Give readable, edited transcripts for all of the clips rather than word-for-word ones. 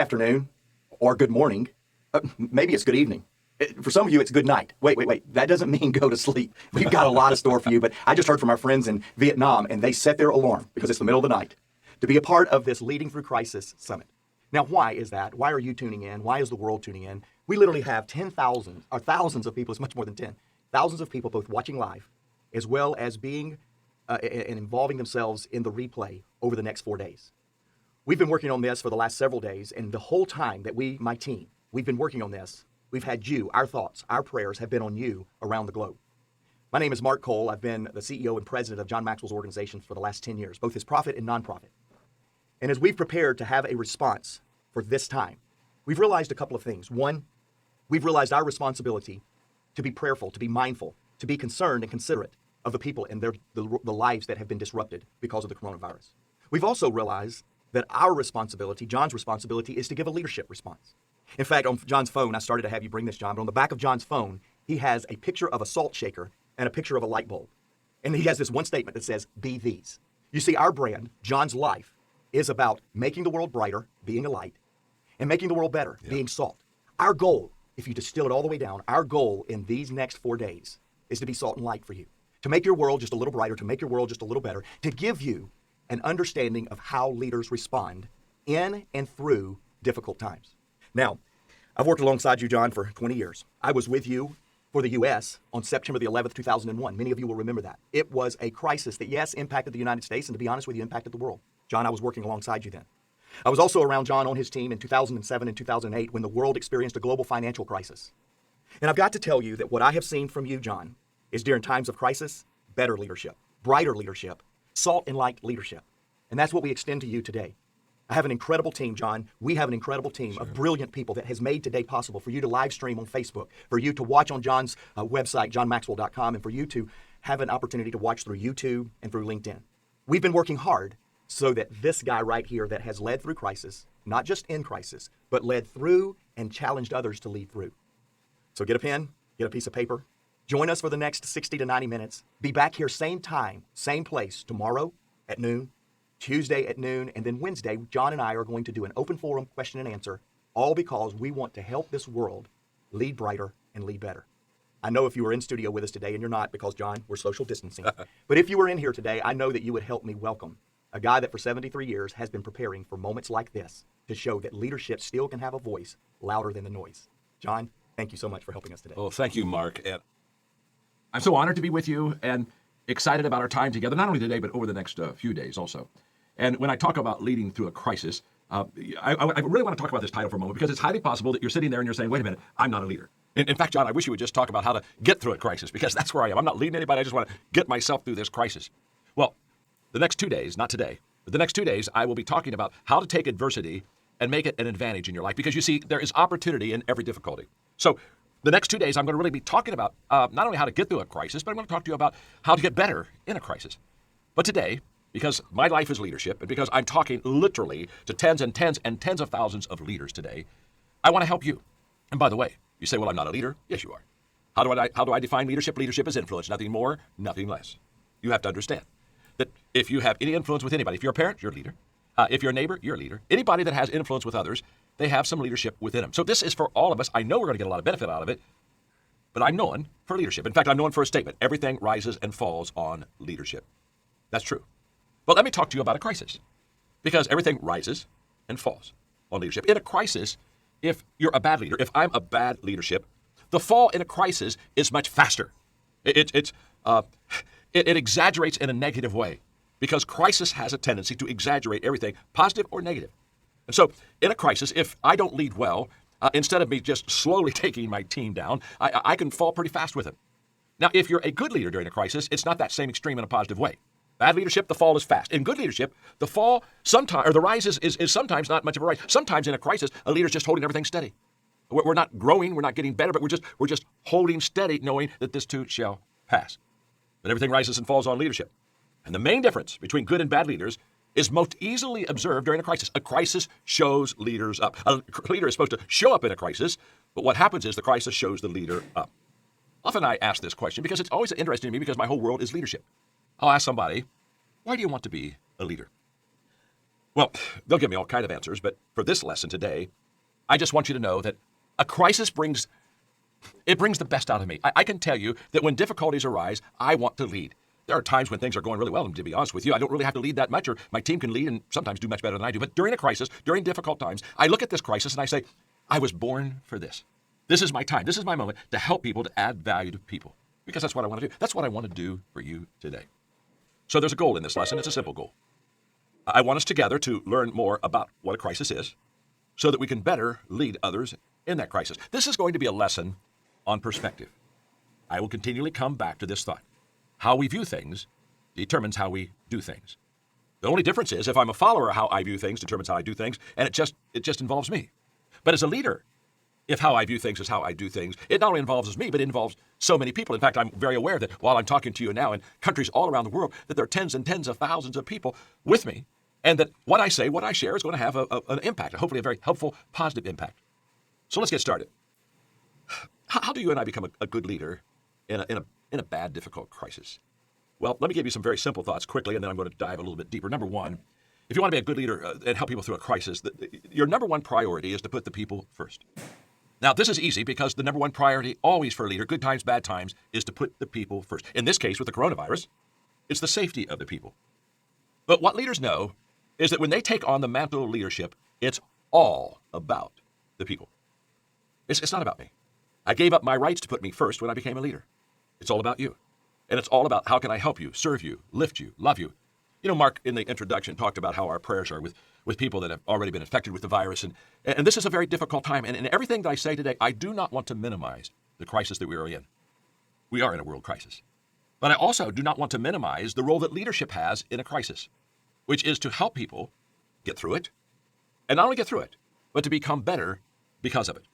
afternoon or good morning. Maybe it's good evening. For some of you, it's good night. Wait. That doesn't mean go to sleep. We've got a lot of store for you, but I just heard from our friends in Vietnam, and they set their alarm because it's the middle of the night to be a part of this Leading Through Crisis Summit. Now, why is that? Why are you tuning in? Why is the world tuning in? We literally have 10,000 or thousands of people. It's much more than 10. Thousands of people both watching live as well as being and involving themselves in the replay over the next 4 days. We've been working on this for the last several days, and the whole time that my team, we've been working on this, we've had you, our thoughts, our prayers have been on you around the globe. My name is Mark Cole. I've been the CEO and president of John Maxwell's organization for the last 10 years, both his profit and nonprofit. And as we've prepared to have a response for this time, we've realized a couple of things. One, we've realized our responsibility to be prayerful, to be mindful, to be concerned and considerate of the people and the lives that have been disrupted because of the coronavirus. We've also realized that our responsibility, John's responsibility, is to give a leadership response. In fact, on John's phone, I started to have you bring this, John, but on the back of John's phone, he has a picture of a salt shaker and a picture of a light bulb. And he has this one statement that says, be these. You see, our brand, John's life, is about making the world brighter, being a light, and making the world better, being salt. Our goal, if you distill it all the way down, our goal in these next 4 days is to be salt and light for you, to make your world just a little brighter, to make your world just a little better, to give you an understanding of how leaders respond in and through difficult times. Now, I've worked alongside you, John, for 20 years. I was with you for the U.S. on September the 11th, 2001. Many of you will remember that. It was a crisis that, yes, impacted the United States, and to be honest with you, impacted the world. John, I was working alongside you then. I was also around John on his team in 2007 and 2008 when the world experienced a global financial crisis. And I've got to tell you that what I have seen from you, John, is during times of crisis, better leadership, brighter leadership, salt and light leadership. And that's what we extend to you today. I have an incredible team, John. We have an incredible team of brilliant people that has made today possible for you to live stream on Facebook, for you to watch on John's website, johnmaxwell.com, and for you to have an opportunity to watch through YouTube and through LinkedIn. We've been working hard so that this guy right here that has led through crisis, not just in crisis, but led through and challenged others to lead through. So get a pen, get a piece of paper, join us for the next 60 to 90 minutes. Be back here same time, same place, tomorrow at noon, Tuesday at noon, and then Wednesday, John and I are going to do an open forum question and answer, all because we want to help this world lead brighter and lead better. I know if you were in studio with us today, and you're not because, John, we're social distancing, but if you were in here today, I know that you would help me welcome a guy that for 73 years has been preparing for moments like this to show that leadership still can have a voice louder than the noise. John, thank you so much for helping us today. Well, thank you, Mark. And I'm so honored to be with you and excited about our time together, not only today, but over the next few days also. And when I talk about leading through a crisis, I really want to talk about this title for a moment because it's highly possible that you're sitting there and you're saying, wait a minute, I'm not a leader. In fact, John, I wish you would just talk about how to get through a crisis because that's where I am. I'm not leading anybody. I just want to get myself through this crisis. Well, the next 2 days, not today, but the next 2 days, I will be talking about how to take adversity and make it an advantage in your life because you see, there is opportunity in every difficulty. So the next 2 days, I'm going to really be talking about not only how to get through a crisis, but I'm going to talk to you about how to get better in a crisis. But today, because my life is leadership, and because I'm talking literally to tens and tens and tens of thousands of leaders today, I want to help you. And by the way, you say, well, I'm not a leader. Yes, you are. How do I define leadership? Leadership is influence, nothing more, nothing less. You have to understand that if you have any influence with anybody, if you're a parent, you're a leader. If you're a neighbor, you're a leader. Anybody that has influence with others, they have some leadership within them. So this is for all of us. I know we're going to get a lot of benefit out of it, but I'm known for leadership. In fact, I'm known for a statement. Everything rises and falls on leadership. That's true. But let me talk to you about a crisis, because everything rises and falls on leadership. In a crisis, if you're a bad leader, if I'm a bad leadership, the fall in a crisis is much faster. It exaggerates in a negative way, because crisis has a tendency to exaggerate everything, positive or negative. And so in a crisis, if I don't lead well, instead of me just slowly taking my team down, I can fall pretty fast with it. Now, if you're a good leader during a crisis, it's not that same extreme in a positive way. Bad leadership, the fall is fast. In good leadership, the fall sometimes, or the rise is sometimes not much of a rise. Sometimes in a crisis, a leader's just holding everything steady. We're not growing, we're not getting better, but we're just holding steady, knowing that this too shall pass. But everything rises and falls on leadership. And the main difference between good and bad leaders is most easily observed during a crisis. A crisis shows leaders up. A leader is supposed to show up in a crisis, but what happens is the crisis shows the leader up. Often I ask this question because it's always interesting to me because my whole world is leadership. I'll ask somebody, why do you want to be a leader? Well, they'll give me all kind of answers, but for this lesson today, I just want you to know that a crisis brings the best out of me. I can tell you that when difficulties arise, I want to lead. There are times when things are going really well, and to be honest with you, I don't really have to lead that much, or my team can lead and sometimes do much better than I do. But during a crisis, during difficult times, I look at this crisis and I say, I was born for this. This is my time. This is my moment to help people, to add value to people, because that's what I want to do. That's what I want to do for you today. So there's a goal in this lesson. It's a simple goal. I want us together to learn more about what a crisis is so that we can better lead others in that crisis. This is going to be a lesson on perspective. I will continually come back to this thought. How we view things determines how we do things. The only difference is if I'm a follower, how I view things determines how I do things, and it just involves me. But as a leader, if how I view things is how I do things, it not only involves me, but it involves so many people. In fact, I'm very aware that while I'm talking to you now in countries all around the world, that there are tens and tens of thousands of people with me, and that what I say, what I share is going to have an impact, hopefully a very helpful, positive impact. So let's get started. How do you and I become a good leader in a bad, difficult crisis? Well, let me give you some very simple thoughts quickly, and then I'm going to dive a little bit deeper. Number one, if you want to be a good leader and help people through a crisis, your number one priority is to put the people first. Now, this is easy because the number one priority always for a leader, good times, bad times, is to put the people first. In this case, with the coronavirus, it's the safety of the people. But what leaders know is that when they take on the mantle of leadership, it's all about the people. It's not about me. I gave up my rights to put me first when I became a leader. It's all about you. And it's all about how can I help you, serve you, lift you, love you. You know, Mark, in the introduction, talked about how our prayers are with people that have already been infected with the virus. And this is a very difficult time. And in everything that I say today, I do not want to minimize the crisis that we are in. We are in a world crisis. But I also do not want to minimize the role that leadership has in a crisis, which is to help people get through it. And not only get through it, but to become better because of it.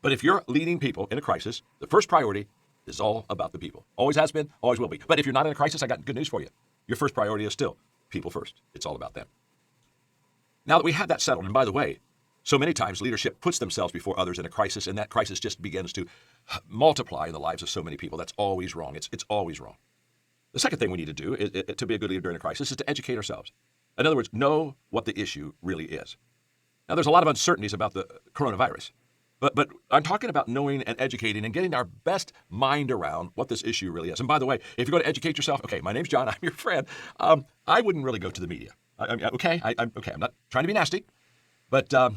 But if you're leading people in a crisis, the first priority is all about the people. Always has been, always will be. But if you're not in a crisis, I got good news for you. Your first priority is still people first. It's all about them. Now that we have that settled, and by the way, so many times leadership puts themselves before others in a crisis, and that crisis just begins to multiply in the lives of so many people. That's always wrong. It's always wrong. The second thing we need to do to be a good leader during a crisis is to educate ourselves. In other words, know what the issue really is. Now, there's a lot of uncertainties about the coronavirus. But I'm talking about knowing and educating and getting our best mind around what this issue really is. And by the way, if you're going to educate yourself, okay, my name's John, I'm your friend. I wouldn't really go to the media. I'm not trying to be nasty, but the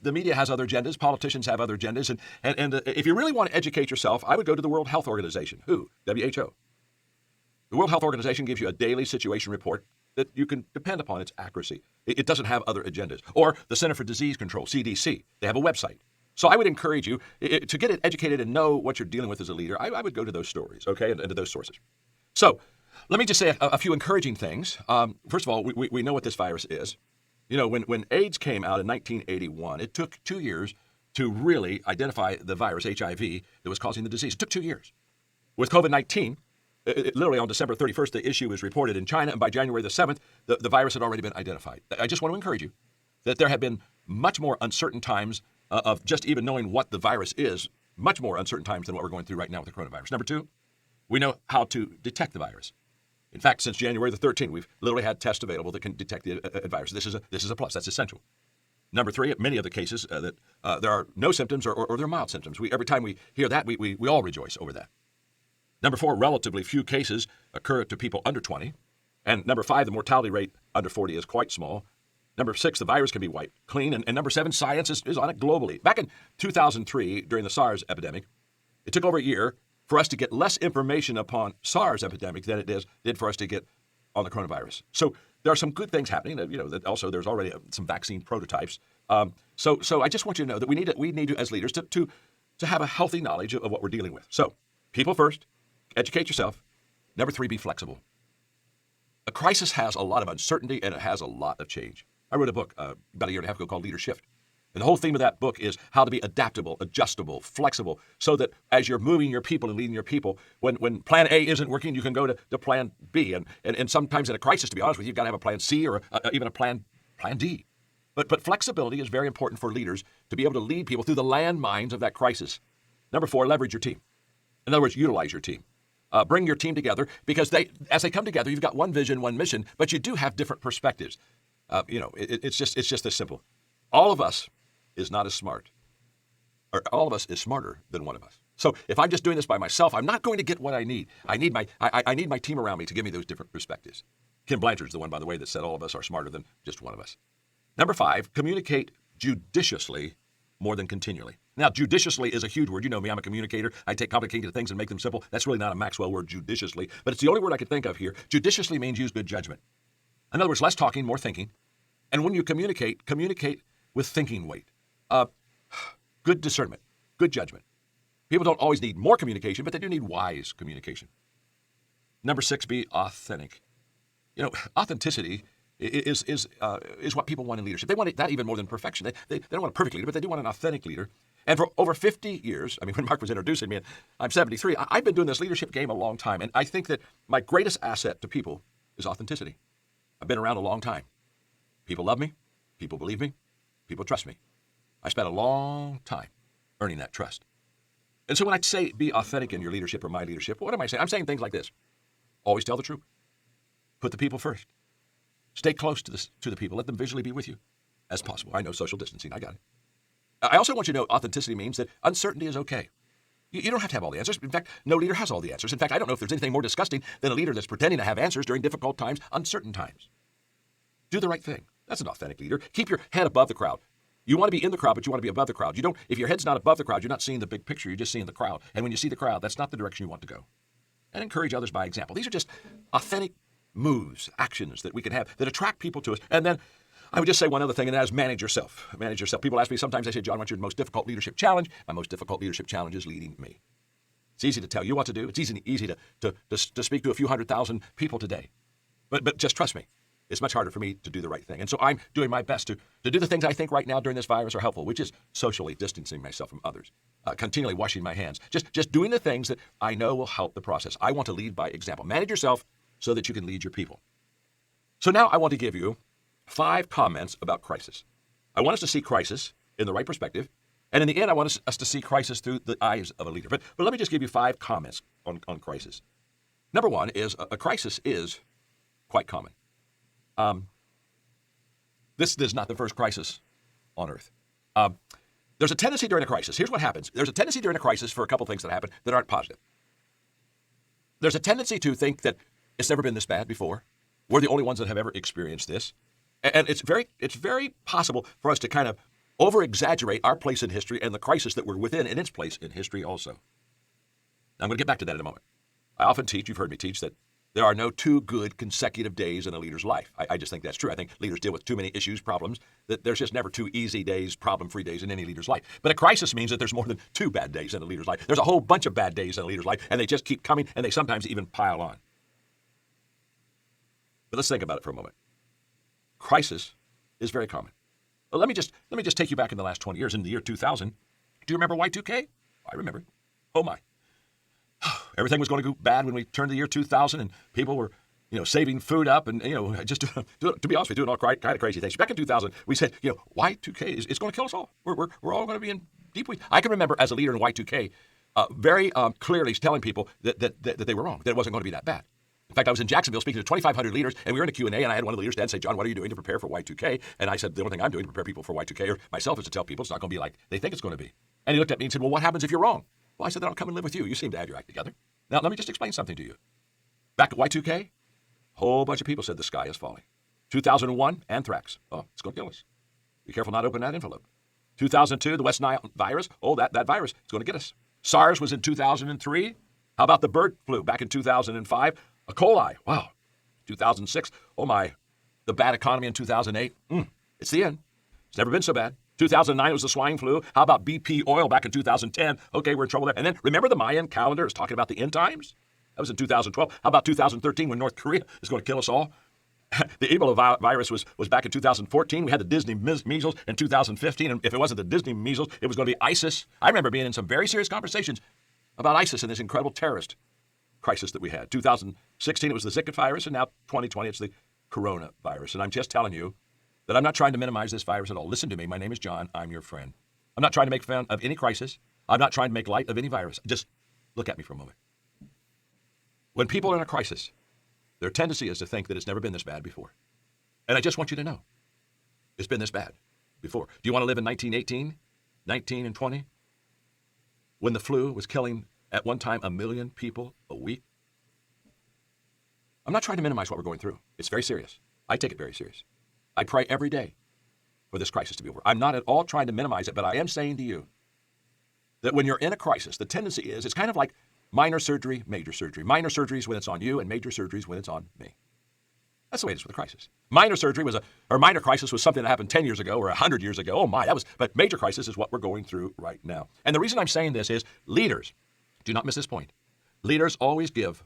media has other agendas. Politicians have other agendas. And if you really want to educate yourself, I would go to the World Health Organization. WHO. The World Health Organization gives you a daily situation report that you can depend upon its accuracy. It doesn't have other agendas. Or the Center for Disease Control, CDC. They have a website. So I would encourage you to get educated and know what you're dealing with as a leader. I would go to those stories, okay, and to those sources. So let me just say a few encouraging things. First of all, we know what this virus is. You know, when AIDS came out in 1981, it took 2 years to really identify the virus, HIV, that was causing the disease. It took 2 years. With COVID-19, literally on December 31st, the issue was reported in China, and by January the 7th, the virus had already been identified. I just want to encourage you that there have been much more uncertain times of just even knowing what the virus is, much more uncertain times than what we're going through right now with the coronavirus. Number two, we know how to detect the virus. In fact, since January the 13th, we've literally had tests available that can detect the virus. This is a plus. That's essential. Number three, many of the cases that there are no symptoms or they're mild symptoms. Every time we hear that, we all rejoice over that. Number four, relatively few cases occur to people under 20. And number five, the mortality rate under 40 is quite small. Number six, the virus can be wiped clean. And number seven, science is on it globally. Back in 2003, during the SARS epidemic, it took over a year for us to get less information upon SARS epidemic than it did for us to get on the coronavirus. So there are some good things happening. That also there's already some vaccine prototypes. So I just want you to know that we need to as leaders to have a healthy knowledge of what we're dealing with. So people first, educate yourself. Number three, be flexible. A crisis has a lot of uncertainty and it has a lot of change. I wrote a book about a year and a half ago called Leader Shift. And the whole theme of that book is how to be adaptable, adjustable, flexible, so that as you're moving your people and leading your people, when plan A isn't working, you can go to plan B. And sometimes in a crisis, to be honest with you, you've got to have a plan C or even a plan D. But flexibility is very important for leaders to be able to lead people through the landmines of that crisis. Number four, leverage your team. In other words, utilize your team. Bring your team together because as they come together, you've got one vision, one mission, but you do have different perspectives. It's just this simple. All of us is not as smart, or all of us is smarter than one of us. So if I'm just doing this by myself, I'm not going to get what I need. I need my team around me to give me those different perspectives. Kim Blanchard's the one, by the way, that said all of us are smarter than just one of us. Number 5, communicate judiciously more than continually. Now, judiciously is a huge word. You know me, I'm a communicator. I take complicated things and make them simple. That's really not a Maxwell word, judiciously, but it's the only word I could think of here. Judiciously means use good judgment. In other words, less talking, more thinking. And when you communicate with thinking weight. Good discernment, good judgment. People don't always need more communication, but they do need wise communication. Number 6, be authentic. Authenticity is what people want in leadership. They want that even more than perfection. They don't want a perfect leader, but they do want an authentic leader. And for over 50 years, when Mark was introducing me, and I'm 73, I've been doing this leadership game a long time. And I think that my greatest asset to people is authenticity. I've been around a long time. People love me. People believe me. People trust me. I spent a long time earning that trust. And so when I say be authentic in your leadership or my leadership, what am I saying? I'm saying things like this. Always tell the truth. Put the people first. Stay close to the people. Let them visually be with you as possible. I know social distancing. I got it. I also want you to know authenticity means that uncertainty is okay. You don't have to have all the answers. In fact, no leader has all the answers. In fact, I don't know if there's anything more disgusting than a leader that's pretending to have answers during difficult times, uncertain times. Do the right thing. That's an authentic leader. Keep your head above the crowd. You want to be in the crowd, but you want to be above the crowd. If your head's not above the crowd, you're not seeing the big picture. You're just seeing the crowd. And when you see the crowd, that's not the direction you want to go. And encourage others by example. These are just authentic moves, actions that we can have that attract people to us. And then I would just say one other thing, and that is manage yourself. Manage yourself. People ask me sometimes, they say, John, what's your most difficult leadership challenge? My most difficult leadership challenge is leading me. It's easy to tell you what to do. It's easy to speak to a few 100,000 people today. But just trust me. It's much harder for me to do the right thing. And so I'm doing my best to do the things I think right now during this virus are helpful, which is socially distancing myself from others, continually washing my hands, just doing the things that I know will help the process. I want to lead by example. Manage yourself so that you can lead your people. So now I want to give you 5 comments about crisis. I want us to see crisis in the right perspective. And in the end, I want us to see crisis through the eyes of a leader. But let me just give you 5 comments on crisis. Number 1 is a crisis is quite common. This is not the first crisis on earth. There's a tendency during a crisis. Here's what happens. There's a tendency during a crisis for a couple things that happen that aren't positive. There's a tendency to think that it's never been this bad before. We're the only ones that have ever experienced this. And it's very possible for us to kind of over-exaggerate our place in history and the crisis that we're within in its place in history also. Now, I'm going to get back to that in a moment. I often teach, you've heard me teach, that there are no 2 good consecutive days in a leader's life. I just think that's true. I think leaders deal with too many issues, problems, that there's just never 2 easy days, problem-free days in any leader's life. But a crisis means that there's more than 2 bad days in a leader's life. There's a whole bunch of bad days in a leader's life, and they just keep coming, and they sometimes even pile on. But let's think about it for a moment. Crisis is very common. Well, let me just take you back in the last 20 years. In the year 2000, do you remember Y2K? I remember it. Oh, my. Everything was going to go bad when we turned to the year 2000, and people were, saving food up and, just to be honest with you, doing all kind of crazy things. Back in 2000, we said, Y2K is going to kill us all. We're all going to be in deep weeds. I can remember as a leader in Y2K very clearly telling people that they were wrong, that it wasn't going to be that bad. In fact, I was in Jacksonville speaking to 2,500 leaders, and we were in a Q&A, and I had one of the leaders stand and say, John, what are you doing to prepare for Y2K? And I said, the only thing I'm doing to prepare people for Y2K or myself is to tell people it's not going to be like they think it's going to be. And he looked at me and said, well, what happens if you're wrong? Well, I said, then I'll come and live with you. You seem to have your act together. Now, let me just explain something to you. Back to Y2K, a whole bunch of people said the sky is falling. 2001, anthrax. Oh, it's going to kill us. Be careful not to open that envelope. 2002, the West Nile virus. Oh, that virus, it's going to get us. SARS was in 2003. How about the bird flu back in 2005? E. coli. Wow. 2006. Oh, my. The bad economy in 2008. It's the end. It's never been so bad. 2009 was the swine flu. How about BP oil back in 2010? Okay, we're in trouble there. And then remember the Mayan calendar is talking about the end times? That was in 2012. How about 2013 when North Korea is going to kill us all? The Ebola virus was back in 2014. We had the Disney measles in 2015. And if it wasn't the Disney measles, it was going to be ISIS. I remember being in some very serious conversations about ISIS and this incredible terrorist crisis that we had. 2016, it was the Zika virus. And now 2020, it's the coronavirus. And I'm just telling you that I'm not trying to minimize this virus at all. Listen to me. My name is John. I'm your friend. I'm not trying to make fun of any crisis. I'm not trying to make light of any virus. Just look at me for a moment. When people are in a crisis, their tendency is to think that it's never been this bad before. And I just want you to know It's been this bad before. Do you want to live in 1918, 19 and 20, when the flu was killing at one time 1 million people a week? I'm not trying to minimize what we're going through. It's very serious. I take it very serious. I pray every day for this crisis to be over. I'm not at all trying to minimize it, but I am saying to you that when you're in a crisis, the tendency is it's kind of like minor surgery, major surgery. Minor surgery is when it's on you, and major surgery is when it's on me. That's the way it is with a crisis. Minor surgery minor crisis was something that happened 10 years ago or 100 years ago. Oh my, but major crisis is what we're going through right now. And the reason I'm saying this is leaders, do not miss this point. Leaders always give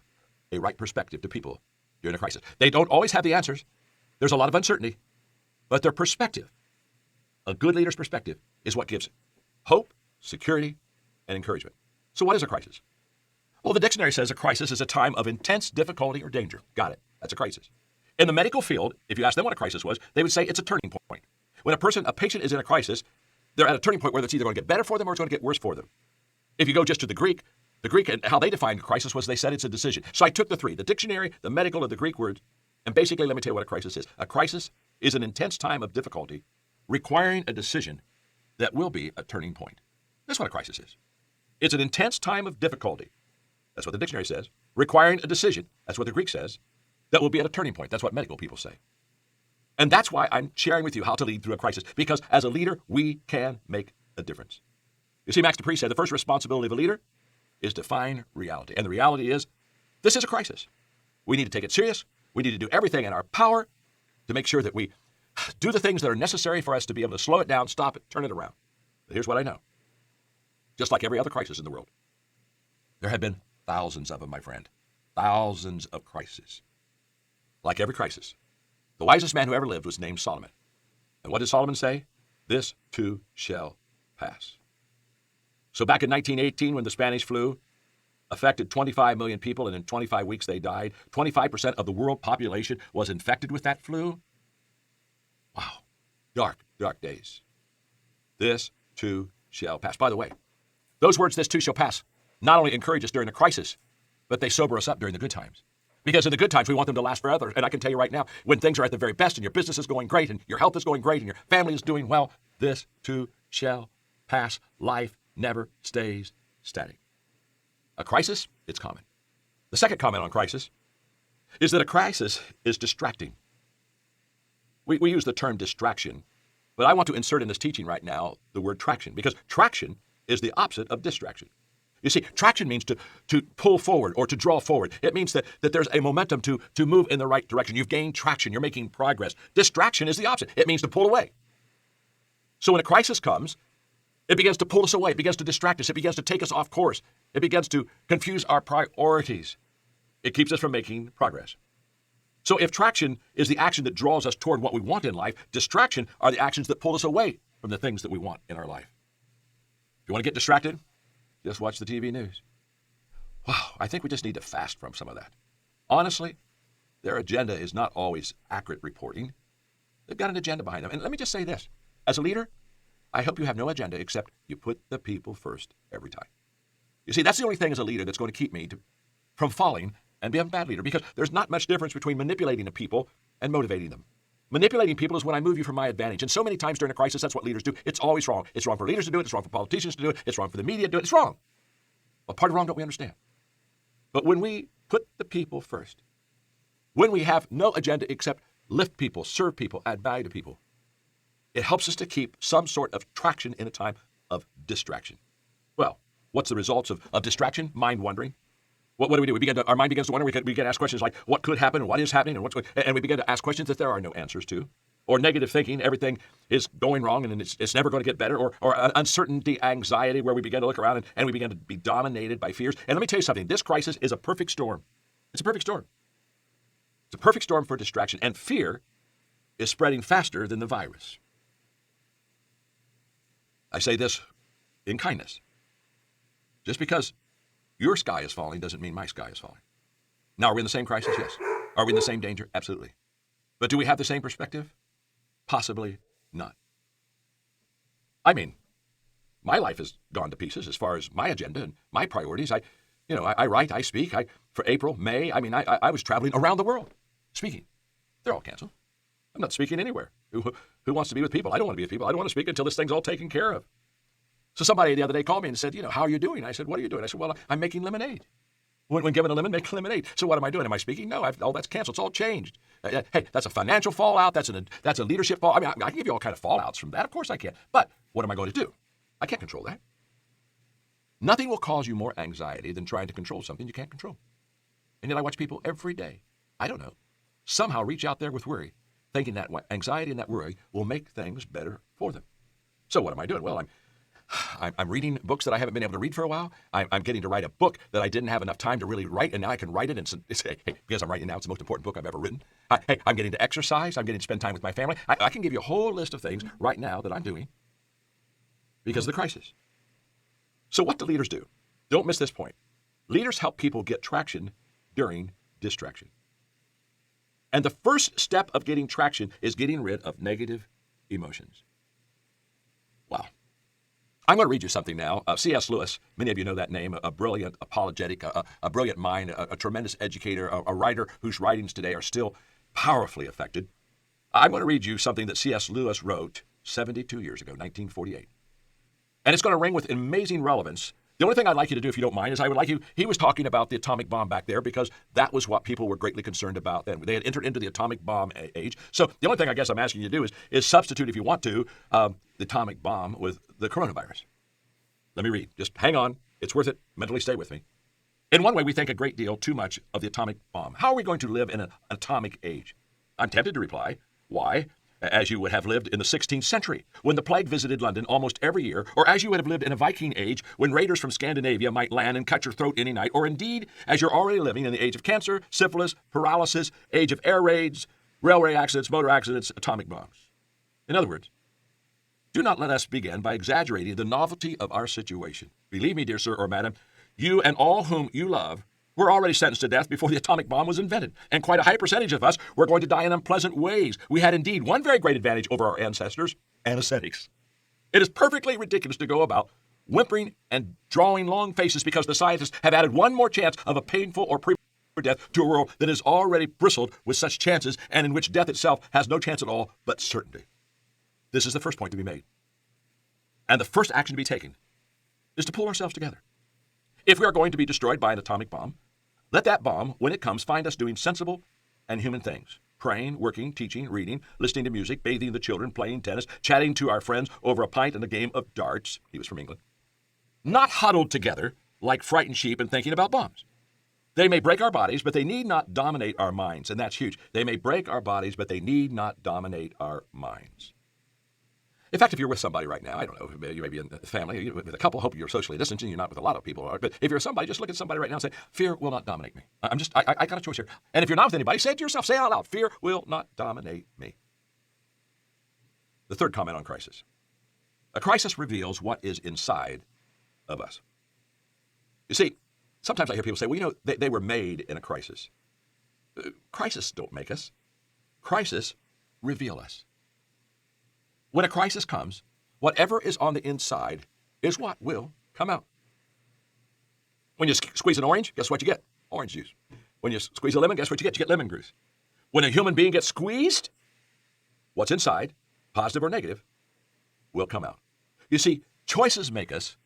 a right perspective to people during a crisis. They don't always have the answers. There's a lot of uncertainty, but their perspective, a good leader's perspective, is what gives hope, security, and encouragement. So what is a crisis? Well, the dictionary says a crisis is a time of intense difficulty or danger. Got it. That's a crisis. In the medical field, if you ask them what a crisis was, they would say it's a turning point. When a patient is in a crisis, they're at a turning point where it's either going to get better for them or it's going to get worse for them. If you go just to the Greek and how they defined crisis was they said it's a decision. So I took the three, the dictionary, the medical, and the Greek words, and basically let me tell you what a crisis is. A crisis is an intense time of difficulty requiring a decision that will be a turning point. That's what a crisis is. It's an intense time of difficulty. That's what the dictionary says. Requiring a decision. That's what the Greek says. That will be at a turning point. That's what medical people say. And that's why I'm sharing with you how to lead through a crisis. Because as a leader, we can make a difference. You see, Max Dupree said the first responsibility of a leader is to find reality. And the reality is, this is a crisis. We need to take it serious. We need to do everything in our power to make sure that we do the things that are necessary for us to be able to slow it down, stop it, turn it around. But here's what I know. Just like every other crisis in the world, there have been thousands of them, my friend. Thousands of crises. Like every crisis, the wisest man who ever lived was named Solomon. And what did Solomon say? This too shall pass. So back in 1918, when the Spanish flu affected 25 million people, and in 25 weeks they died, 25% of the world population was infected with that flu. Wow. Dark, dark days. This too shall pass. By the way, those words, this too shall pass, not only encourage us during the crisis, but they sober us up during the good times. Because in the good times, we want them to last forever. And I can tell you right now, when things are at the very best and your business is going great and your health is going great and your family is doing well, this too shall pass. Life never stays static. A crisis, it's common. The second comment on crisis is that a crisis is distracting. We use the term distraction, but I want to insert in this teaching right now the word traction, because traction is the opposite of distraction. You see, traction means to pull forward or to draw forward. It means that there's a momentum to move in the right direction. You've gained traction. You're making progress. Distraction is the opposite. It means to pull away. So when a crisis comes, it begins to pull us away. It begins to distract us. It begins to take us off course. It begins to confuse our priorities. It keeps us from making progress. So if traction is the action that draws us toward what we want in life, distraction are the actions that pull us away from the things that we want in our life. If you want to get distracted, just watch the TV news. Wow, I think we just need to fast from some of that. Honestly, their agenda is not always accurate reporting. They've got an agenda behind them. And let me just say this. As a leader, I hope you have no agenda except you put the people first every time. You see, that's the only thing as a leader that's going to keep me from falling and being a bad leader, because there's not much difference between manipulating the people and motivating them. Manipulating people is when I move you for my advantage. And so many times during a crisis, that's what leaders do. It's always wrong. It's wrong for leaders to do it. It's wrong for politicians to do it. It's wrong for the media to do it. It's wrong. What part of wrong don't we understand? But when we put the people first, when we have no agenda except lift people, serve people, add value to people, it helps us to keep some sort of traction in a time of distraction. Well, what's the results of distraction? Mind wandering. What do we do? Our mind begins to wonder. We begin to ask questions like, what could happen and what is happening and we begin to ask questions that there are no answers to. Or negative thinking, everything is going wrong and it's never going to get better. Or uncertainty, anxiety, where we begin to look around and we begin to be dominated by fears. And let me tell you something. This crisis is a perfect storm. It's a perfect storm. It's a perfect storm for distraction. And fear is spreading faster than the virus. I say this in kindness. Just because your sky is falling doesn't mean my sky is falling. Now, are we in the same crisis? Yes. Are we in the same danger? Absolutely. But do we have the same perspective? Possibly not. I mean, my life has gone to pieces as far as my agenda and my priorities. I write, I speak. For April, May, I was traveling around the world speaking. They're all canceled. I'm not speaking anywhere. Who wants to be with people? I don't want to be with people. I don't want to speak until this thing's all taken care of. So somebody the other day called me and said, how are you doing? I said, what are you doing? I said, well, I'm making lemonade. When given a lemon, make lemonade. So what am I doing? Am I speaking? No, that's canceled. It's all changed. Hey, that's a financial fallout. That's a leadership fallout. I mean, I can give you all kind of fallouts from that. Of course I can. But what am I going to do? I can't control that. Nothing will cause you more anxiety than trying to control something you can't control. And yet I watch people every day, I don't know, somehow reach out there with worry, thinking that anxiety and that worry will make things better for them. So what am I doing? Well, I'm reading books that I haven't been able to read for a while. I'm getting to write a book that I didn't have enough time to really write, and now I can write it. And hey, because I'm writing it now, it's the most important book I've ever written. Hey, I'm getting to exercise. I'm getting to spend time with my family. I can give you a whole list of things right now that I'm doing because of the crisis. So what do leaders do? Don't miss this point. Leaders help people get traction during distraction. And the first step of getting traction is getting rid of negative emotions. Wow. I'm going to read you something now. C.S. Lewis, many of you know that name, a brilliant apologetic, a brilliant mind, a tremendous educator, a writer whose writings today are still powerfully affected. I'm going to read you something that C.S. Lewis wrote 72 years ago, 1948. And it's going to ring with amazing relevance. The only thing I'd like you to do, if you don't mind, is I would like you, he was talking about the atomic bomb back there because that was what people were greatly concerned about then. They had entered into the atomic bomb age. So the only thing I guess I'm asking you to do is substitute, if you want to, the atomic bomb with the coronavirus. Let me read. Just hang on. It's worth it. Mentally stay with me. In one way, we think a great deal too much of the atomic bomb. How are we going to live in an atomic age? I'm tempted to reply, why? As you would have lived in the 16th century, when the plague visited London almost every year, or as you would have lived in a Viking age, when raiders from Scandinavia might land and cut your throat any night, or indeed, as you're already living in the age of cancer, syphilis, paralysis, age of air raids, railway accidents, motor accidents, atomic bombs. In other words, do not let us begin by exaggerating the novelty of our situation. Believe me, dear sir or madam, you and all whom you love were already sentenced to death before the atomic bomb was invented, and quite a high percentage of us were going to die in unpleasant ways. We had indeed one very great advantage over our ancestors, anesthetics. It is perfectly ridiculous to go about whimpering and drawing long faces because the scientists have added one more chance of a painful or premature death to a world that is already bristled with such chances and in which death itself has no chance at all but certainty. This is the first point to be made. And the first action to be taken is to pull ourselves together. If we are going to be destroyed by an atomic bomb, let that bomb, when it comes, find us doing sensible and human things. Praying, working, teaching, reading, listening to music, bathing the children, playing tennis, chatting to our friends over a pint and a game of darts. He was from England. Not huddled together like frightened sheep and thinking about bombs. They may break our bodies, but they need not dominate our minds, and that's huge. They may break our bodies, but they need not dominate our minds. In fact, if you're with somebody right now, I don't know, you may be in a family, with a couple, hope you're socially distancing, you're not with a lot of people, but if you're somebody, just look at somebody right now and say, fear will not dominate me. I got a choice here. And if you're not with anybody, say it to yourself, say it out loud, fear will not dominate me. The third comment on crisis. A crisis reveals what is inside of us. You see, sometimes I hear people say, well, they were made in a crisis. Crisis don't make us. Crisis reveal us. When a crisis comes, whatever is on the inside is what will come out. When you squeeze an orange, guess what you get? Orange juice. When you squeeze a lemon, guess what you get? You get lemon juice. When a human being gets squeezed, what's inside, positive or negative, will come out. You see, choices make us,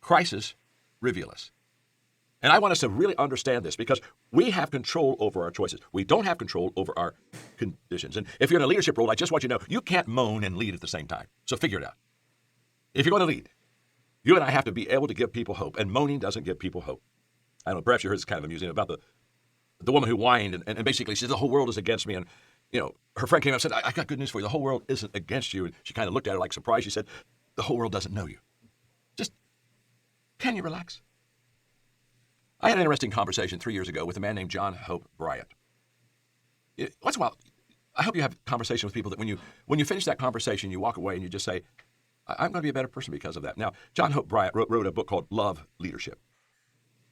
crises reveal us. And I want us to really understand this because we have control over our choices. We don't have control over our conditions. And if you're in a leadership role, I just want you to know, you can't moan and lead at the same time. So figure it out. If you're going to lead, you and I have to be able to give people hope. And moaning doesn't give people hope. I don't know, perhaps you heard this kind of amusing about the woman who whined and basically said, the whole world is against me. And, her friend came up and said, I got good news for you. The whole world isn't against you. And she kind of looked at her like surprised. She said, the whole world doesn't know you. Just, can you relax? I had an interesting conversation 3 years ago with a man named John Hope Bryant. Once in a while, I hope you have a conversation with people that when you finish that conversation, you walk away and you just say, I'm going to be a better person because of that. Now, John Hope Bryant wrote a book called Love Leadership.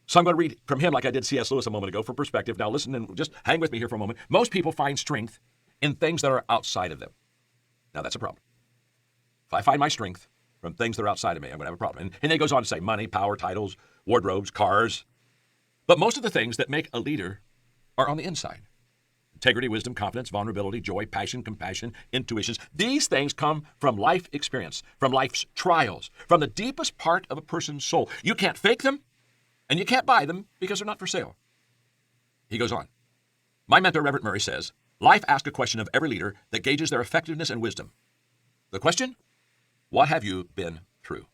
So I'm going to read from him like I did C.S. Lewis a moment ago for perspective. Now listen and just hang with me here for a moment. Most people find strength in things that are outside of them. Now that's a problem. If I find my strength from things that are outside of me, I'm going to have a problem. And then he goes on to say money, power, titles, wardrobes, cars. But most of the things that make a leader are on the inside. Integrity, wisdom, confidence, vulnerability, joy, passion, compassion, intuitions. These things come from life experience, from life's trials, from the deepest part of a person's soul. You can't fake them, and you can't buy them because they're not for sale. He goes on. My mentor, Reverend Murray, says, life asks a question of every leader that gauges their effectiveness and wisdom. The question? What have you been through?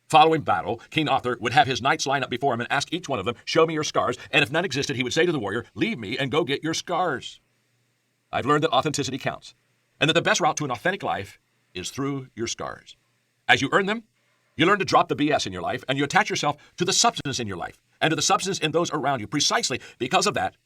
Following battle, King Arthur would have his knights line up before him and ask each one of them, show me your scars, and if none existed, he would say to the warrior, leave me and go get your scars. I've learned that authenticity counts, and that the best route to an authentic life is through your scars. As you earn them, you learn to drop the BS in your life, and you attach yourself to the substance in your life, and to the substance in those around you. Precisely because of that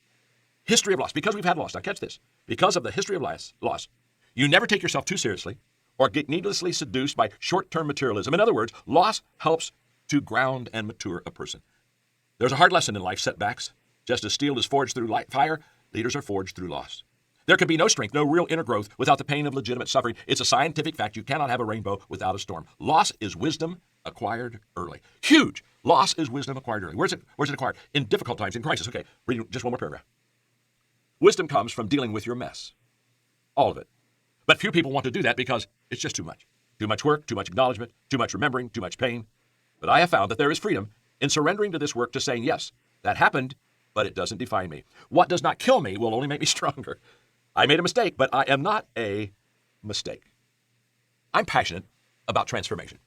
history of loss, because we've had loss. Now catch this. Because of the history of loss, you never take yourself too seriously, or get needlessly seduced by short-term materialism. In other words, loss helps to ground and mature a person. There's a hard lesson in life setbacks. Just as steel is forged through fire, leaders are forged through loss. There can be no strength, no real inner growth without the pain of legitimate suffering. It's a scientific fact. You cannot have a rainbow without a storm. Loss is wisdom acquired early. Huge. Loss is wisdom acquired early. Where's it acquired? In difficult times, in crisis. Okay, read just one more paragraph. Wisdom comes from dealing with your mess. All of it. But few people want to do that because it's just too much. Too much work, too much acknowledgement, too much remembering, too much pain. But I have found that there is freedom in surrendering to this work, to saying, yes, that happened, but it doesn't define me. What does not kill me will only make me stronger. I made a mistake, but I am not a mistake. I'm passionate about transformation.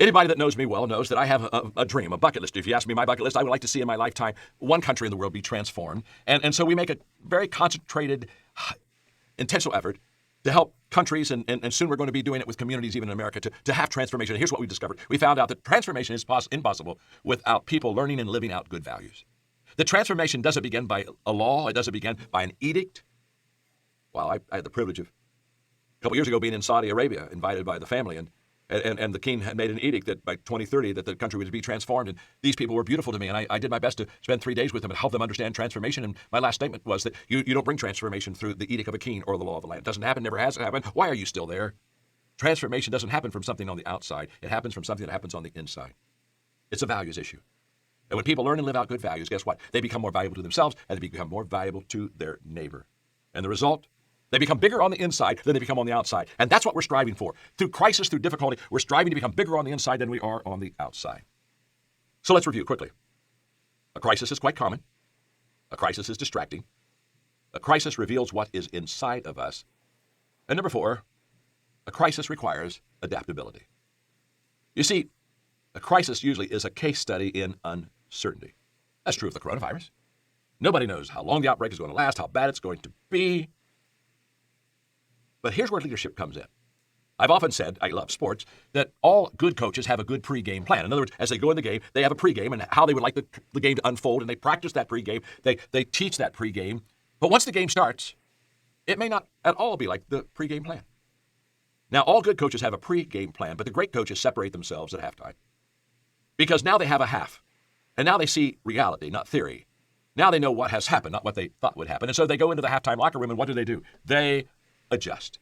Anybody that knows me well knows that I have a dream, a bucket list. If you ask me my bucket list, I would like to see in my lifetime one country in the world be transformed. And so we make a very concentrated, intentional effort to help countries, and soon we're going to be doing it with communities even in America, to have transformation. And here's what we discovered. We found out that transformation is impossible without people learning and living out good values. The transformation doesn't begin by a law. It doesn't begin by an edict. Well, I had the privilege of, a couple years ago, being in Saudi Arabia, invited by the family, and the king had made an edict that by 2030 that the country would be transformed, and these people were beautiful to me, and I did my best to spend 3 days with them and help them understand transformation. And my last statement was that you don't bring transformation through the edict of a king or the law of the land. It doesn't happen, never has happened. Why are you still there? Transformation doesn't happen from something on the outside. It happens from something that happens on the inside. It's a values issue. And when people learn and live out good values, guess what? They become more valuable to themselves, and they become more valuable to their neighbor. And the result? They become bigger on the inside than they become on the outside. And that's what we're striving for. Through crisis, through difficulty, we're striving to become bigger on the inside than we are on the outside. So let's review quickly. A crisis is quite common. A crisis is distracting. A crisis reveals what is inside of us. And number 4, a crisis requires adaptability. You see, a crisis usually is a case study in uncertainty. That's true of the coronavirus. Nobody knows how long the outbreak is going to last, how bad it's going to be. But here's where leadership comes in. I've often said, I love sports, that all good coaches have a good pregame plan. In other words, as they go in the game, they have a pregame and how they would like the game to unfold, and they practice that pregame. They teach that pregame. But once the game starts, it may not at all be like the pregame plan. Now, all good coaches have a pregame plan, but the great coaches separate themselves at halftime. Because now they have a half. And now they see reality, not theory. Now they know what has happened, not what they thought would happen. And so they go into the halftime locker room, and what do? They adjust.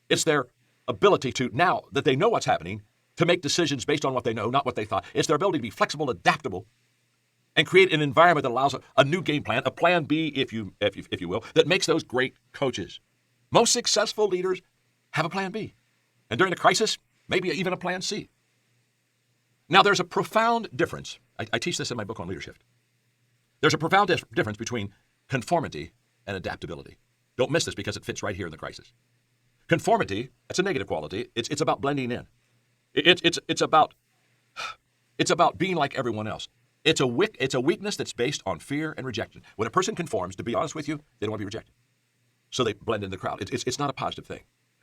It's their ability to, now that they know what's happening, to make decisions based on what they know, not what they thought. It's their ability to be flexible, adaptable, and create an environment that allows a new game plan, a plan B, if you will, that makes those great coaches. Most successful leaders have a plan B. And during a crisis, maybe even a plan C. Now, there's a profound difference. I teach this in my book on leadership. There's a profound difference between conformity and adaptability. Don't miss this because it fits right here in the crisis. Conformity, that's a negative quality. It's about blending in. It's about being like everyone else. It's a weakness that's based on fear and rejection. When a person conforms, to be honest with you, they don't want to be rejected. So they blend in the crowd. It's not a positive thing.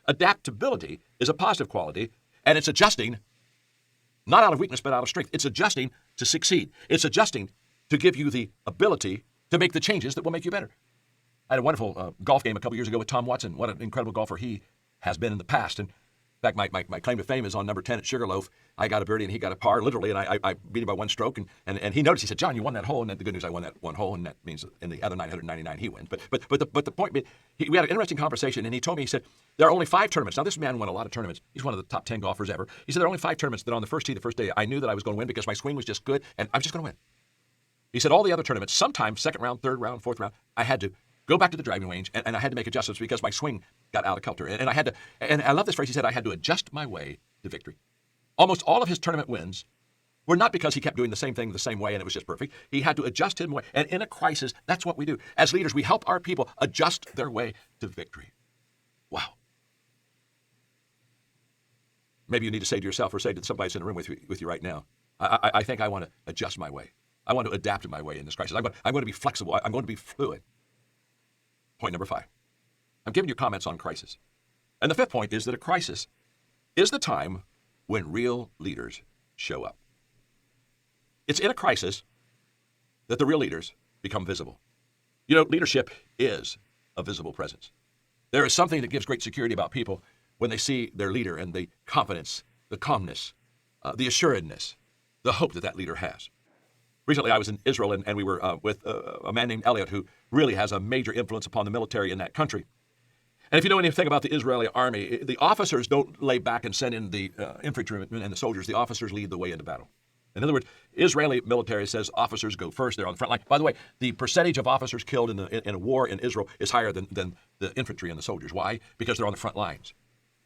Adaptability is a positive quality, and it's adjusting, not out of weakness, but out of strength. It's adjusting to succeed. It's adjusting to give you the ability to make the changes that will make you better. I had a wonderful golf game a couple years ago with Tom Watson. What an incredible golfer he has been in the past. And in fact, my claim to fame is on number 10 at Sugarloaf. I got a birdie and he got a par, literally, and I beat him by one stroke. And he noticed, he said, John, you won that hole. And the good news, I won that one hole, and that means in the other 999 he wins. But the point being, we had an interesting conversation, and he told me, he said, there are only 5 tournaments. Now, this man won a lot of tournaments. He's one of the top 10 golfers ever. He said, there are only 5 tournaments that on the first tee, the first day, I knew that I was going to win because my swing was just good, and I was just going to win. He said, all the other tournaments, sometimes second round, third round, fourth round, I had to go back to the driving range, and I had to make adjustments because my swing got out of kilter. And I had to, and I love this phrase, he said, I had to adjust my way to victory. Almost all of his tournament wins were not because he kept doing the same thing the same way and it was just perfect. He had to adjust his way. And in a crisis, that's what we do. As leaders, we help our people adjust their way to victory. Wow. Maybe you need to say to yourself or say to somebody in the room with you right now, I think I want to adjust my way. I want to adapt my way in this crisis. I'm going to be flexible. I'm going to be fluid. Point number 5. I'm giving you comments on crisis. And the 5th point is that a crisis is the time when real leaders show up. It's in a crisis that the real leaders become visible. You know, leadership is a visible presence. There is something that gives great security about people when they see their leader and the confidence, the calmness, the assuredness, the hope that leader has. Recently, I was in Israel, and we were with a man named Elliot, who really has a major influence upon the military in that country. And if you know anything about the Israeli army, the officers don't lay back and send in the infantrymen and the soldiers. The officers lead the way into battle. In other words, Israeli military says officers go first. They're on the front line. By the way, the percentage of officers killed in a war in Israel is higher than the infantry and the soldiers. Why? Because they're on the front lines.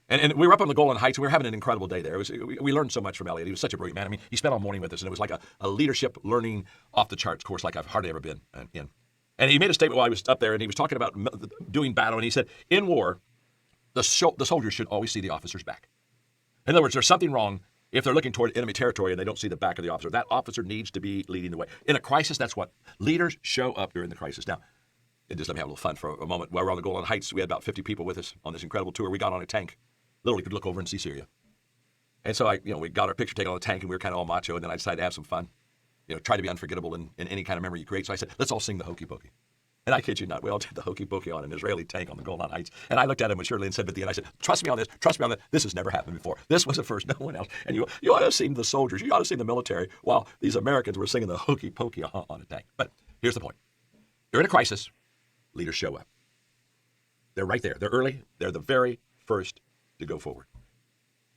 And we were up on the Golan Heights, and we were having an incredible day there. We learned so much from Elliot. He was such a brilliant man. I mean, he spent all morning with us, and it was like a leadership learning off-the-charts course like I've hardly ever been in. And he made a statement while I was up there, and he was talking about doing battle, and he said, in war, the soldiers should always see the officer's back. In other words, there's something wrong if they're looking toward enemy territory and they don't see the back of the officer. That officer needs to be leading the way. In a crisis, that's what leaders show up during the crisis. Now, just let me have a little fun for a moment. While we're on the Golan Heights, we had about 50 people with us on this incredible tour. We got on a tank. Literally could look over and see Syria. And so we got our picture taken on the tank, and we were kind of all macho, and then I decided to have some fun. Try to be unforgettable in any kind of memory you create. So I said, let's all sing the Hokey Pokey. And I kid you not, we all did the Hokey Pokey on an Israeli tank on the Golan Heights. And I looked at him with Shirley and said at the end, I said, trust me on this, this has never happened before. This was the first, no one else. And you ought to have seen the soldiers, you ought to have seen the military while these Americans were singing the Hokey Pokey on a tank. But here's the point. During a crisis, leaders show up. They're right there. They're early. They're the very first to go forward.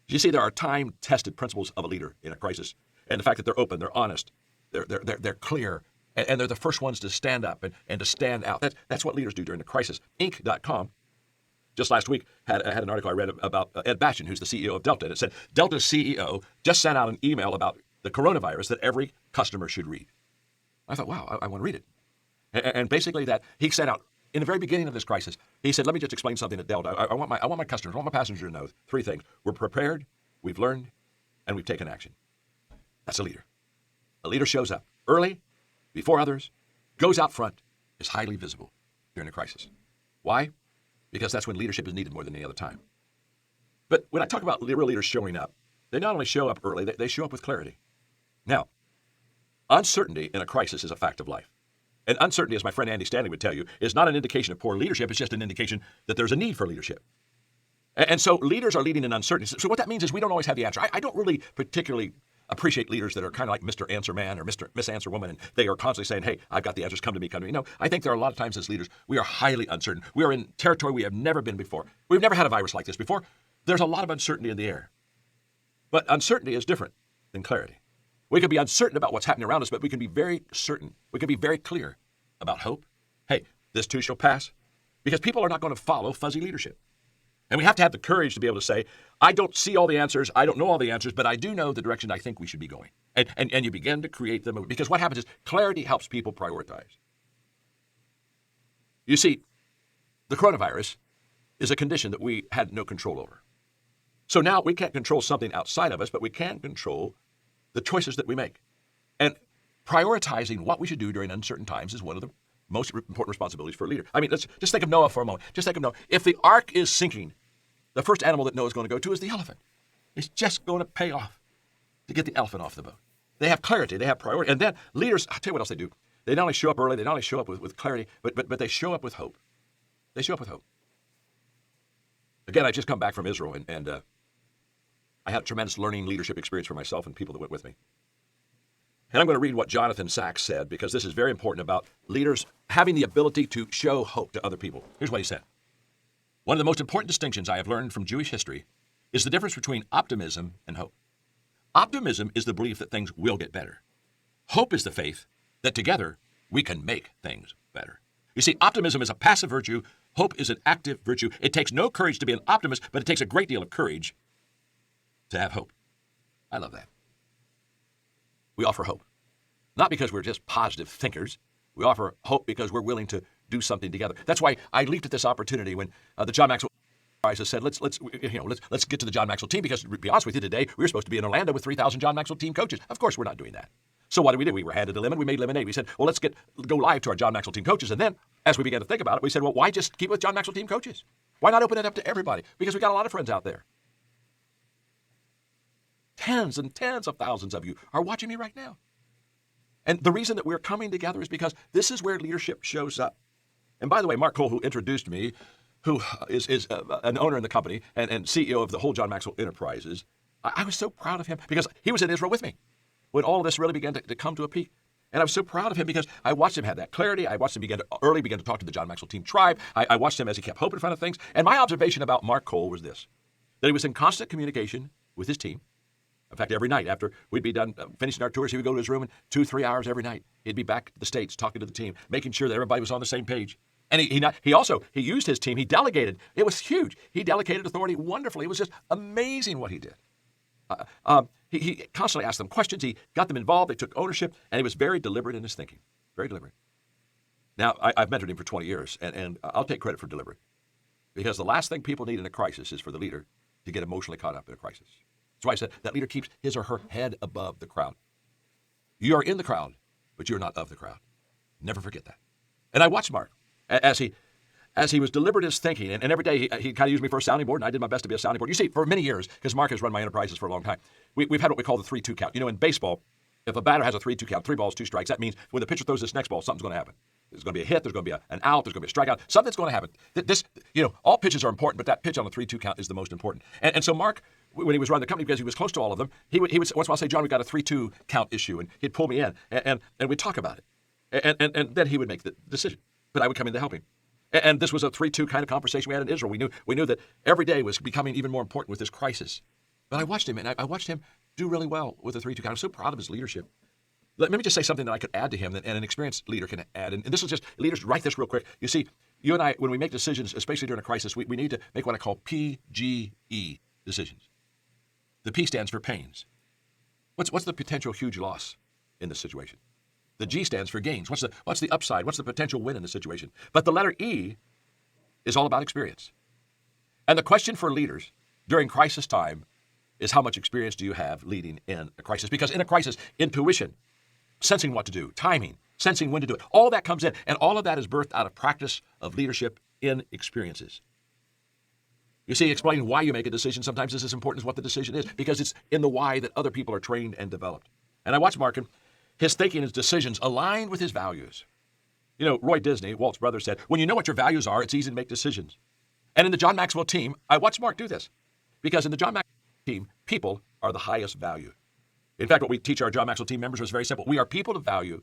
You see, there are time-tested principles of a leader in a crisis, and the fact that they're open, they're honest, they're clear, and they're the first ones to stand up and to stand out. That's what leaders do during a crisis. Inc.com just last week had an article I read about Ed Bastian, who's the CEO of Delta, and it said Delta's CEO just sent out an email about the coronavirus that every customer should read. I thought, wow, I want to read it. And basically that he sent out in the very beginning of this crisis, he said, let me just explain something at Delta. I want my customers, I want my passengers to know 3 things. We're prepared, we've learned, and we've taken action. That's a leader. A leader shows up early, before others, goes out front, is highly visible during a crisis. Why? Because that's when leadership is needed more than any other time. But when I talk about real leaders showing up, they not only show up early, they show up with clarity. Now, uncertainty in a crisis is a fact of life. And uncertainty, as my friend Andy Stanley would tell you, is not an indication of poor leadership. It's just an indication that there's a need for leadership. And so leaders are leading in uncertainty. So what that means is we don't always have the answer. I don't really particularly appreciate leaders that are kind of like Mr. Answer Man or Miss Answer Woman, and they are constantly saying, hey, I've got the answers, come to me, come to me. No, I think there are a lot of times as leaders, we are highly uncertain. We are in territory we have never been before. We've never had a virus like this before. There's a lot of uncertainty in the air. But uncertainty is different than clarity. We can be uncertain about what's happening around us, but we can be very certain. We can be very clear about hope. Hey, this too shall pass. Because people are not going to follow fuzzy leadership. And we have to have the courage to be able to say, I don't see all the answers, I don't know all the answers, but I do know the direction I think we should be going. And you begin to create the movement. Because what happens is clarity helps people prioritize. You see, the coronavirus is a condition that we had no control over. So now we can't control something outside of us, but we can control the choices that we make. And prioritizing what we should do during uncertain times is one of the most important responsibilities for a leader. I mean, let's just think of Noah for a moment. Just think of Noah. If the ark is sinking, the first animal that Noah's going to go to is the elephant. It's just going to pay off to get the elephant off the boat. They have clarity. They have priority. And then leaders, I'll tell you what else they do. They not only show up early, they not only show up with clarity, but they show up with hope. They show up with hope. Again, I just come back from Israel, and I had a tremendous learning leadership experience for myself and people that went with me. And I'm going to read what Jonathan Sachs said, because this is very important about leaders having the ability to show hope to other people. Here's what he said. One of the most important distinctions I have learned from Jewish history is the difference between optimism and hope. Optimism is the belief that things will get better. Hope is the faith that together we can make things better. You see, optimism is a passive virtue. Hope is an active virtue. It takes no courage to be an optimist, but it takes a great deal of courage to have hope. I love that. We offer hope. Not because we're just positive thinkers. We offer hope because we're willing to do something together. That's why I leaped at this opportunity when the John Maxwell Prize said, let's get to the John Maxwell team, because to be honest with you, today we were supposed to be in Orlando with 3,000 John Maxwell team coaches. Of course, we're not doing that. So what did? We were handed a lemon. We made lemonade. We said, well, let's go live to our John Maxwell team coaches. And then, as we began to think about it, we said, well, why just keep it with John Maxwell team coaches? Why not open it up to everybody? Because we got a lot of friends out there. Tens and tens of thousands of you are watching me right now. And the reason that we're coming together is because this is where leadership shows up. And by the way, Mark Cole, who introduced me, who is an owner in the company and CEO of the whole John Maxwell Enterprises, I was so proud of him because he was in Israel with me when all of this really began to come to a peak. And I was so proud of him because I watched him have that clarity. I watched him begin to talk to the John Maxwell team tribe. I watched him as he kept hope in front of things. And my observation about Mark Cole was this, that he was in constant communication with his team. In fact, every night after we'd be done finishing our tours, he would go to his room, and 2-3 hours every night, he'd be back to the States talking to the team, making sure that everybody was on the same page. And he also used his team. He delegated. It was huge. He delegated authority wonderfully. It was just amazing what he did. He constantly asked them questions. He got them involved. They took ownership, and he was very deliberate in his thinking. Very deliberate. Now, I've mentored him for 20 years, and I'll take credit for deliberate, because the last thing people need in a crisis is for the leader to get emotionally caught up in a crisis. That's why I said that leader keeps his or her head above the crowd. You are in the crowd, but you're not of the crowd. Never forget that. And I watched Mark as he was deliberate in his thinking, and every day he kind of used me for a sounding board, and I did my best to be a sounding board. You see, for many years, because Mark has run my enterprises for a long time, we've had what we call the 3-2 count. You know, in baseball, if a batter has a 3-2 count, 3 balls, 2 strikes, that means when the pitcher throws this next ball, something's going to happen. There's going to be a hit, there's going to be an out, there's going to be a strikeout. Something's going to happen. All pitches are important, but that pitch on the 3-2 count is the most important. And so Mark, when he was running the company, because he was close to all of them, he would once in a while say, John, we've got a 3-2 count issue, and he'd pull me in, and we'd talk about it. And then he would make the decision, but I would come in to help him. And this was a 3-2 kind of conversation we had in Israel. We knew that every day was becoming even more important with this crisis. But I watched him, and I watched him do really well with the 3-2 count. I'm so proud of his leadership. Let me just say something that I could add to him, and an experienced leader can add. And this is just, leaders, write this real quick. You see, you and I, when we make decisions, especially during a crisis, we need to make what I call PGE decisions. The P stands for pains. What's the potential huge loss in this situation? The G stands for gains. What's the upside? What's the potential win in the situation? But the letter E is all about experience. And the question for leaders during crisis time is, how much experience do you have leading in a crisis? Because in a crisis, intuition, sensing what to do, timing, sensing when to do it, all that comes in. And all of that is birthed out of practice of leadership in experiences. You see, explaining why you make a decision sometimes is as important as what the decision is, because it's in the why that other people are trained and developed. And I watched Mark, and his thinking, his decisions aligned with his values. You know, Roy Disney, Walt's brother, said, when you know what your values are, it's easy to make decisions. And in the John Maxwell team, I watched Mark do this, because in the John Maxwell team, people are the highest value. In fact, what we teach our John Maxwell team members is very simple. We are people of value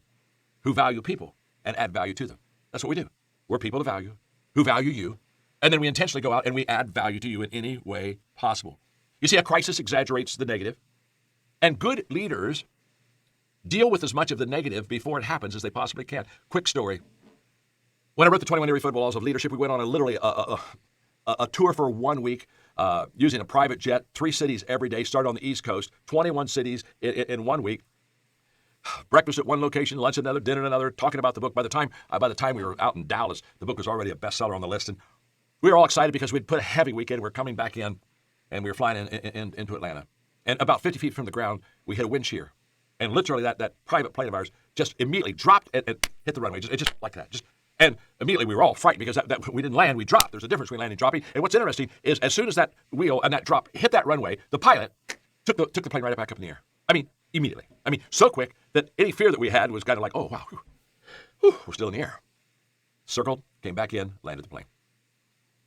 who value people and add value to them. That's what we do. We're people of value who value you, and then we intentionally go out and we add value to you in any way possible. You see, a crisis exaggerates the negative, and good leaders deal with as much of the negative before it happens as they possibly can. Quick story. When I wrote the 21 Irrefutable Laws of Leadership, we went on literally a tour for 1 week using a private jet, 3 cities every day, started on the East Coast, 21 cities in 1 week. Breakfast at one location, lunch at another, dinner at another, talking about the book. By the time we were out in Dallas, the book was already a bestseller on the list. And we were all excited because we'd put a heavy weekend. We're coming back in, and we were flying into Atlanta. And about 50 feet from the ground, we hit a wind shear. And literally that private plane of ours just immediately dropped and hit the runway, just like that. And immediately we were all frightened because that we didn't land, we dropped. There's a difference between landing and dropping. And what's interesting is as soon as that wheel and that drop hit that runway, the pilot took the plane right back up in the air. I mean, immediately. I mean, so quick that any fear that we had was kind of like, oh, wow, whew, we're still in the air. Circled, came back in, landed the plane.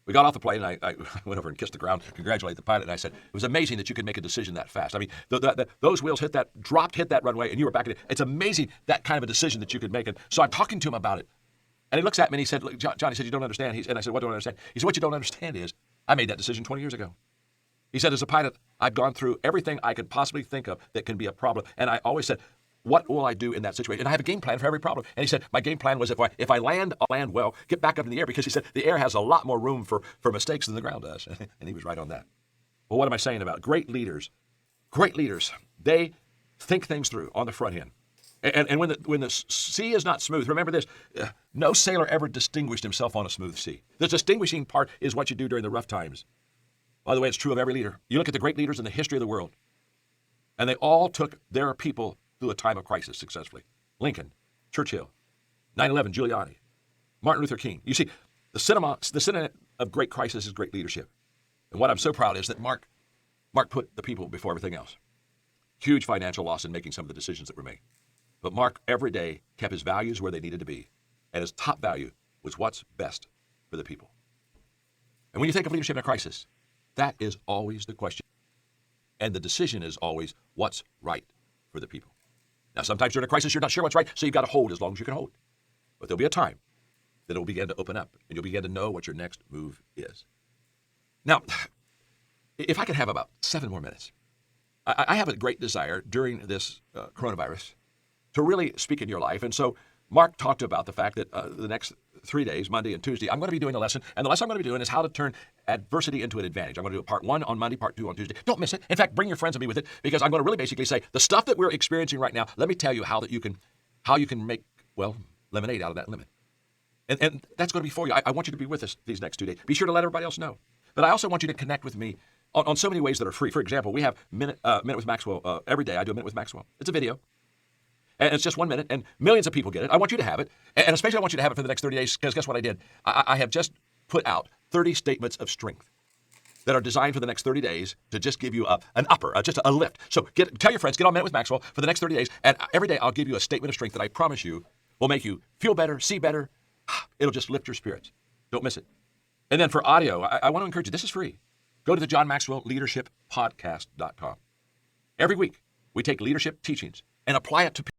We got off the plane, and I went over and kissed the ground, congratulated the pilot, and I said, it was amazing that you could make a decision that fast. I mean, those wheels hit that runway, and you were back in it. It's amazing that kind of a decision that you could make. And so I'm talking to him about it. And he looks at me, and he said, look, John, he said, you don't understand. And I said, what don't I understand? He said, what you don't understand is I made that decision 20 years ago. He said, as a pilot, I've gone through everything I could possibly think of that can be a problem. And I always said, what will I do in that situation? And I have a game plan for every problem. And he said, my game plan was if I land, I'll land well, get back up in the air, because he said the air has a lot more room for mistakes than the ground does. And he was right on that. Well, what am I saying about great leaders? Great leaders, they think things through on the front end. And when the sea is not smooth, remember this, no sailor ever distinguished himself on a smooth sea. The distinguishing part is what you do during the rough times. By the way, it's true of every leader. You look at the great leaders in the history of the world, and they all took their people through a time of crisis successfully. Lincoln, Churchill, 9/11, Giuliani, Martin Luther King. You see, the synonym of great crisis is great leadership. And what I'm so proud is that Mark put the people before everything else. Huge financial loss in making some of the decisions that were made. But Mark every day kept his values where they needed to be. And his top value was what's best for the people. And when you think of leadership in a crisis, that is always the question. And the decision is always what's right for the people. Now, sometimes during a crisis, you're not sure what's right, so you've got to hold as long as you can hold. But there'll be a time that it will begin to open up, and you'll begin to know what your next move is. Now, if I could have about 7 more minutes, I have a great desire during this coronavirus to really speak in your life. And so Mark talked about the fact that the next 3 days, Monday and Tuesday, I'm going to be doing a lesson. And the lesson I'm going to be doing is how to turn adversity into an advantage. I'm going to do part 1 on Monday, part 2 on Tuesday. Don't miss it. In fact, bring your friends and me with it, because I'm going to really basically say the stuff that we're experiencing right now, let me tell you how you can make, well, lemonade out of that lemon. And that's going to be for you. I want you to be with us these next 2 days. Be sure to let everybody else know. But I also want you to connect with me on so many ways that are free. For example, we have Minute with Maxwell every day. I do a Minute with Maxwell. It's a video. And it's just 1 minute, and millions of people get it. I want you to have it. And especially I want you to have it for the next 30 days, because guess what I did? I have just put out 30 statements of strength that are designed for the next 30 days to just give you an upper, just a lift. So tell your friends, get on Minute with Maxwell for the next 30 days, and every day I'll give you a statement of strength that I promise you will make you feel better, see better. It'll just lift your spirits. Don't miss it. And then for audio, I want to encourage you, this is free. Go to the John Maxwell Leadership Podcast.com. Every week, we take leadership teachings and apply it to people.